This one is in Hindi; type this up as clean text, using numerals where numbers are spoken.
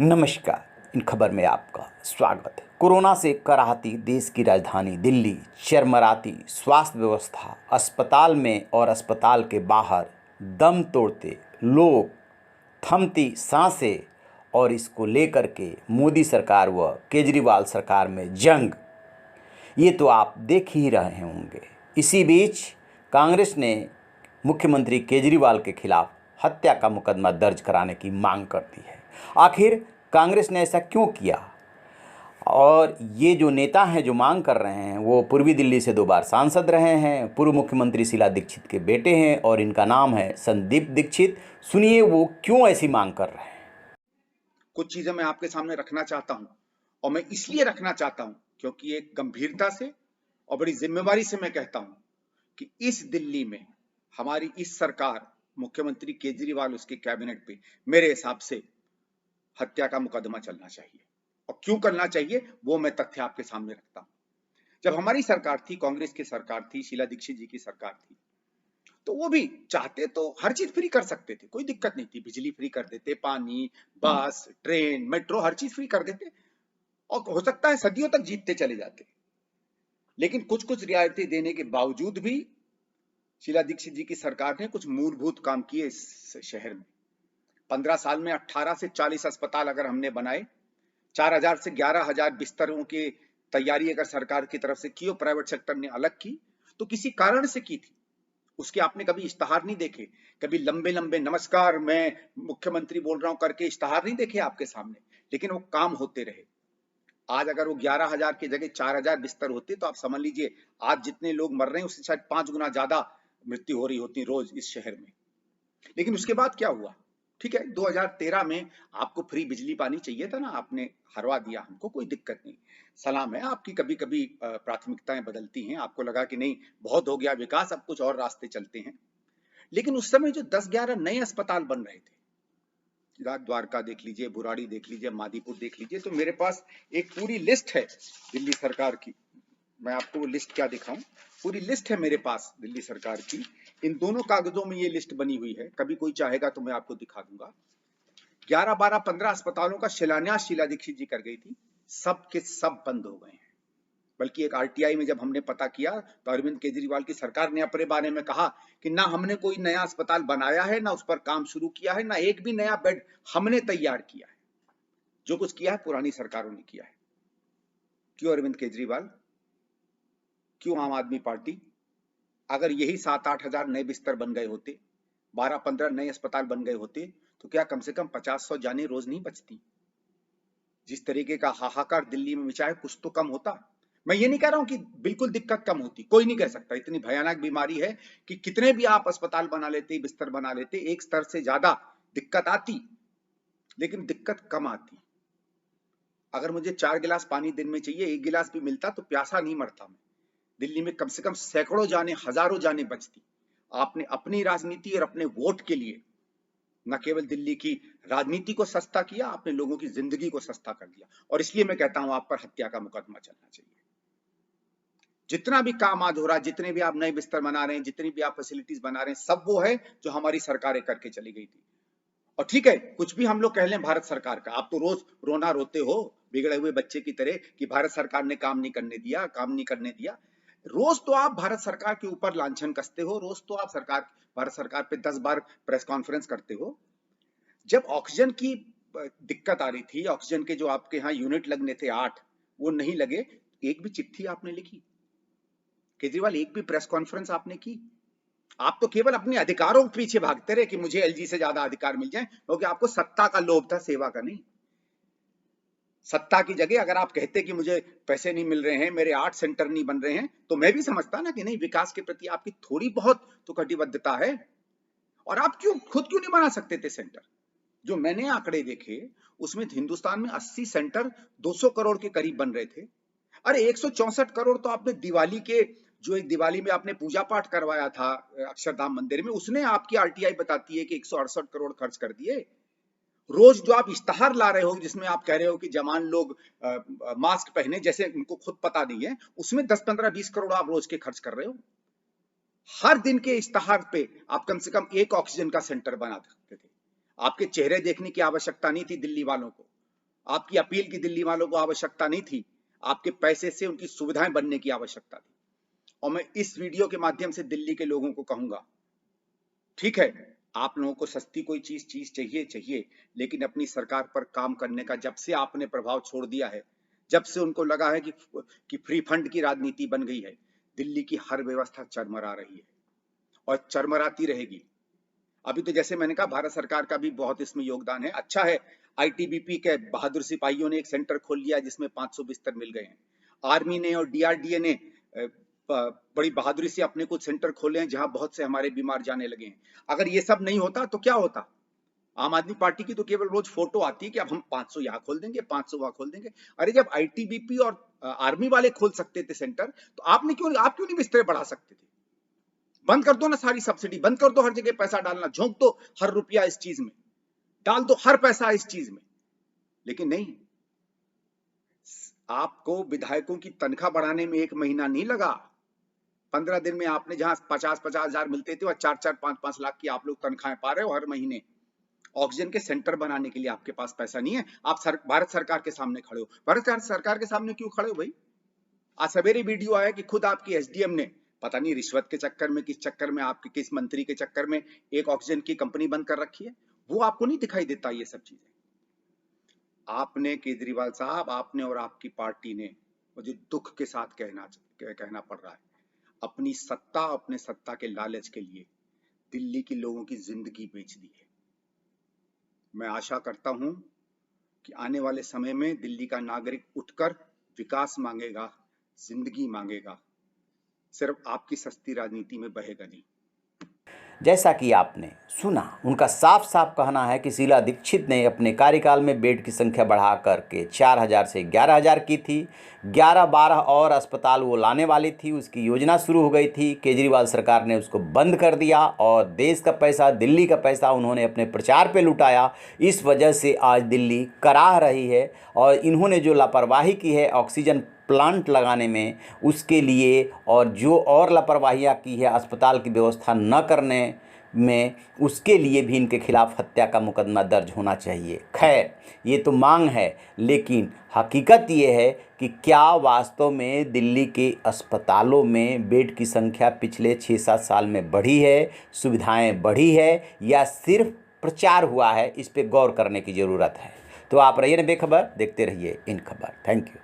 नमस्कार। इन खबर में आपका स्वागत है। कोरोना से कराहती देश की राजधानी दिल्ली, चरमराती स्वास्थ्य व्यवस्था, अस्पताल में और अस्पताल के बाहर दम तोड़ते लोग, थमती सांसें और इसको लेकर के मोदी सरकार व केजरीवाल सरकार में जंग, ये तो आप देख ही रहे होंगे। इसी बीच कांग्रेस ने मुख्यमंत्री केजरीवाल के खिलाफ हत्या का मुकदमा दर्ज कराने की मांग कर दी है। आखिर कांग्रेस ने ऐसा क्यों किया? और ये जो नेता हैं जो मांग कर रहे हैं वो पूर्वी दिल्ली से 2 बार सांसद रहे हैं, पूर्व मुख्यमंत्री शीला दीक्षित के बेटे हैं और इनका नाम है संदीप दीक्षित। सुनिए वो क्यों ऐसी मांग कर रहे हैं। कुछ चीजें मैं आपके सामने रखना चाहता हूं और मैं इसलिए रखना चाहता हूं क्योंकि एक गंभीरता से और बड़ी जिम्मेवारी से मैं कहता हूं कि इस दिल्ली में हमारी इस सरकार, मुख्यमंत्री केजरीवाल, उसके कैबिनेट पे मेरे हिसाब से हत्या का मुकदमा चलना चाहिए। और क्यों करना चाहिए वो मैं तथ्य आपके सामने रखता हूं। जब हमारी सरकार थी, कांग्रेस की सरकार थी, शीला दीक्षित जी की सरकार थी, तो वो भी चाहते तो हर चीज फ्री कर सकते थे, कोई दिक्कत नहीं थी। बिजली फ्री कर देते, पानी, बस, ट्रेन, मेट्रो, हर चीज फ्री कर देते और हो सकता है सदियों तक जीतते चले जाते। लेकिन कुछ कुछ रियायतें देने के बावजूद भी शीला दीक्षित जी की सरकार ने कुछ मूलभूत काम किए इस शहर में। 15 साल में 18 से 40 अस्पताल अगर हमने बनाए, 4000 से 11000 बिस्तरों की तैयारी अगर सरकार की तरफ से की और प्राइवेट सेक्टर ने अलग की, तो किसी कारण से की थी। उसके आपने कभी इश्तहार नहीं देखे, कभी लंबे लंबे नमस्कार मैं मुख्यमंत्री बोल रहा हूं करके इश्तहार नहीं देखे आपके सामने, लेकिन वो काम होते रहे। आज अगर वो 11000 की जगह 4000 बिस्तर होते तो आप समझ लीजिए आज जितने लोग मर रहे हैं उससे शायद 5 गुना ज्यादा मृत्यु हो रही होती रोज इस शहर में। लेकिन उसके बाद क्या हुआ? ठीक है, 2013 में आपको फ्री बिजली पानी चाहिए था ना, आपने हरवा दिया हमको, कोई दिक्कत नहीं, सलाम है आपकी। कभी कभी प्राथमिकताएं बदलती हैं, आपको लगा कि नहीं बहुत हो गया विकास, अब कुछ और रास्ते चलते हैं। लेकिन उस समय जो 10-11 नए अस्पताल बन रहे थे, द्वारका देख लीजिए, बुराड़ी देख लीजिए, मादीपुर देख लीजिए, तो मेरे पास एक पूरी लिस्ट है दिल्ली सरकार की। मैं आपको वो लिस्ट क्या दिखाऊं, पूरी लिस्ट है मेरे पास दिल्ली सरकार की। इन दोनों कागजों में ये लिस्ट बनी हुई है, कभी कोई चाहेगा तो मैं आपको दिखा दूंगा। 11, 12, 15 अस्पतालों का शिलान्यास शीला दीक्षित जी कर गई थी, सब के सब बंद हो गए हैं। बल्कि एक आरटीआई में जब हमने पता किया तो अरविंद केजरीवाल की सरकार ने अपने बारे में कहा कि ना हमने कोई नया अस्पताल बनाया है, ना उस पर काम शुरू किया है, ना एक भी नया बेड हमने तैयार किया है। जो कुछ किया है पुरानी सरकारों ने किया है। क्यों अरविंद केजरीवाल, क्यों आम आदमी पार्टी? अगर यही 7-8 हजार नए बिस्तर बन गए होते, 12-15 नए अस्पताल बन गए होते, तो क्या कम से कम 50-100 जाने रोज नहीं बचती? जिस तरीके का हाहाकार दिल्ली में मचा है, कुछ तो कम होता। मैं ये नहीं कह रहा हूं कि बिल्कुल दिक्कत कम होती, कोई नहीं कह सकता। इतनी भयानक बीमारी है कि कितने भी आप अस्पताल बना लेते, बिस्तर बना लेते, एक स्तर से ज्यादा दिक्कत आती, लेकिन दिक्कत कम आती। अगर मुझे 4 गिलास पानी दिन में चाहिए, 1 गिलास भी मिलता तो प्यासा नहीं मरता मैं। दिल्ली में कम से कम सैकड़ों जाने, हजारों जाने बचती। आपने अपनी राजनीति और अपने वोट के लिए न केवल दिल्ली की राजनीति को सस्ता किया, आपने लोगों की जिंदगी को सस्ता कर दिया। और इसलिए मैं कहता हूं आप पर हत्या का मुकदमा चलना चाहिए। जितना भी काम आज हो रहा है, जितने भी आप नए बिस्तर बना रहे हैं, जितनी भी आप फैसिलिटीज बना रहे हैं, सब वो है जो हमारी सरकारें करके चली गई थी। और ठीक है, कुछ भी हम लोग कह लें भारत सरकार का, आप तो रोज रोना रोते हो बिगड़े हुए बच्चे की तरह कि भारत सरकार ने काम नहीं करने दिया, काम नहीं करने दिया। रोज तो आप भारत सरकार के ऊपर लांछन कसते हो, रोज तो आप भारत सरकार पे 10 बार प्रेस कॉन्फ्रेंस करते हो। जब ऑक्सीजन की दिक्कत आ रही थी, ऑक्सीजन के जो आपके यहाँ यूनिट लगने थे 8, वो नहीं लगे, एक भी चिट्ठी आपने लिखी? केजरीवाल, एक भी प्रेस कॉन्फ्रेंस आपने की? आप तो केवल अपने अधिकारों के पीछे भागते रहे कि मुझे एलजी से ज्यादा अधिकार मिल जाए, क्योंकि आपको सत्ता का लोभ था, सेवा का नहीं। सत्ता की जगह अगर आप कहते कि मुझे पैसे नहीं मिल रहे हैं, मेरे 8 सेंटर नहीं बन रहे हैं, तो मैं भी समझता ना कि नहीं, विकास के प्रति आपकी थोड़ी बहुत तो कटिबद्धता है। और आप खुद क्यों नहीं बना सकते थे सेंटर? जो मैंने आंकड़े देखे उसमें हिंदुस्तान में 80 सेंटर 200 करोड़ के करीब बन रहे थे। अरे 164 करोड़ तो आपने दिवाली के, जो एक दिवाली में आपने पूजा पाठ करवाया था अक्षरधाम मंदिर में, उसने आपकी आरटीआई बताती है कि 168 करोड़ खर्च कर दिए। रोज जो आप इश्तहार ला रहे हो जिसमें आप कह रहे हो कि जवान लोग मास्क पहने, जैसे उनको खुद पता नहीं है, उसमें 10, 15, 20 करोड़ आप रोज के खर्च कर रहे हो। हर दिन के इश्तहार पे आप कम से कम एक ऑक्सीजन का सेंटर बना सकते थे। आपके चेहरे देखने की आवश्यकता नहीं थी दिल्ली वालों को। आपकी अपील की दिल्ली वालों को आवश्यकता नहीं थी, आपके पैसे से उनकी सुविधाएं बनने की आवश्यकता थी। और मैं इस वीडियो के माध्यम से दिल्ली के लोगों को कहूंगा, ठीक है, आप लोगों को सस्ती कोई चीज चाहिए, लेकिन अपनी सरकार पर काम करने का जब से आपने प्रभाव छोड़ दिया है, जब से उनको लगा है कि फ्री फंड की राजनीति बन गई है, दिल्ली की हर व्यवस्था चरमरा रही है और चरमराती रहेगी। अभी तो जैसे मैंने कहा, भारत सरकार का भी बहुत इसमें योगदान है। अच्छा है, आईटीबीपी के बहादुर सिपाहियों ने एक सेंटर खोल लिया जिसमें 500 बिस्तर मिल गए हैं। आर्मी ने और डीआरडीए ने बड़ी बहादुरी से अपने कुछ सेंटर खोले हैं जहां बहुत से हमारे बीमार जाने लगे हैं। अगर ये सब नहीं होता तो क्या होता? आम आदमी पार्टी की तो केवल रोज फोटो आती है कि अब हम 500 यहाँ खोल देंगे, 500 वहां खोल देंगे। अरे जब आईटीबीपी और आर्मी वाले खोल सकते थे सेंटर, तो आप क्यों नहीं बिस्तर बढ़ा सकते थे? बंद कर दो ना सारी सब्सिडी, बंद कर दो हर जगह पैसा डालना, झोंक दो हर रुपया इस चीज में, डाल दो हर पैसा इस चीज में। लेकिन नहीं, आपको विधायकों की तनख्वाह बढ़ाने में 1 महीना नहीं लगा। 15 दिन में आपने जहां 50-50 हजार मिलते थे और 4-4, 5-5 लाख की आप लोग तनख्वाहें पा रहे हो हर महीने। ऑक्सीजन के सेंटर बनाने के लिए आपके पास पैसा नहीं है। आप भारत सरकार के सामने खड़े हो। भारत सरकार के सामने क्यों खड़े हो भाई? आज सवेरे वीडियो आया कि खुद आपकी एसडीएम ने, पता नहीं रिश्वत के चक्कर में, किस चक्कर में, आपके किस मंत्री के चक्कर में एक ऑक्सीजन की कंपनी बंद कर रखी है। वो आपको नहीं दिखाई देता ये सब चीजें? आपने, केजरीवाल साहब, आपने और आपकी पार्टी ने, मुझे दुख के साथ कहना पड़ रहा है, अपनी सत्ता, अपने सत्ता के लालच के लिए दिल्ली के लोगों की जिंदगी बेच दी है। मैं आशा करता हूं कि आने वाले समय में दिल्ली का नागरिक उठकर विकास मांगेगा, जिंदगी मांगेगा, सिर्फ आपकी सस्ती राजनीति में बहेगा नहीं। जैसा कि आपने सुना, उनका साफ साफ कहना है कि शीला दीक्षित ने अपने कार्यकाल में बेड की संख्या बढ़ा करके 4000 से 11000 की थी। 11-12 और अस्पताल वो लाने वाली थी, उसकी योजना शुरू हो गई थी। केजरीवाल सरकार ने उसको बंद कर दिया और देश का पैसा, दिल्ली का पैसा उन्होंने अपने प्रचार पे लुटाया। इस वजह से आज दिल्ली कराह रही है और इन्होंने जो लापरवाही की है ऑक्सीजन प्लांट लगाने में, उसके लिए, और जो और लापरवाहियाँ की है अस्पताल की व्यवस्था न करने में, उसके लिए भी इनके खिलाफ हत्या का मुकदमा दर्ज होना चाहिए। खैर, ये तो मांग है, लेकिन हकीकत ये है कि क्या वास्तव में दिल्ली के अस्पतालों में बेड की संख्या पिछले 6-7 साल में बढ़ी है, सुविधाएं बढ़ी है, या सिर्फ प्रचार हुआ है? इस पे गौर करने की ज़रूरत है। तो आप रहिए ना बेखबर, देखते रहिए इन खबर। Thank you.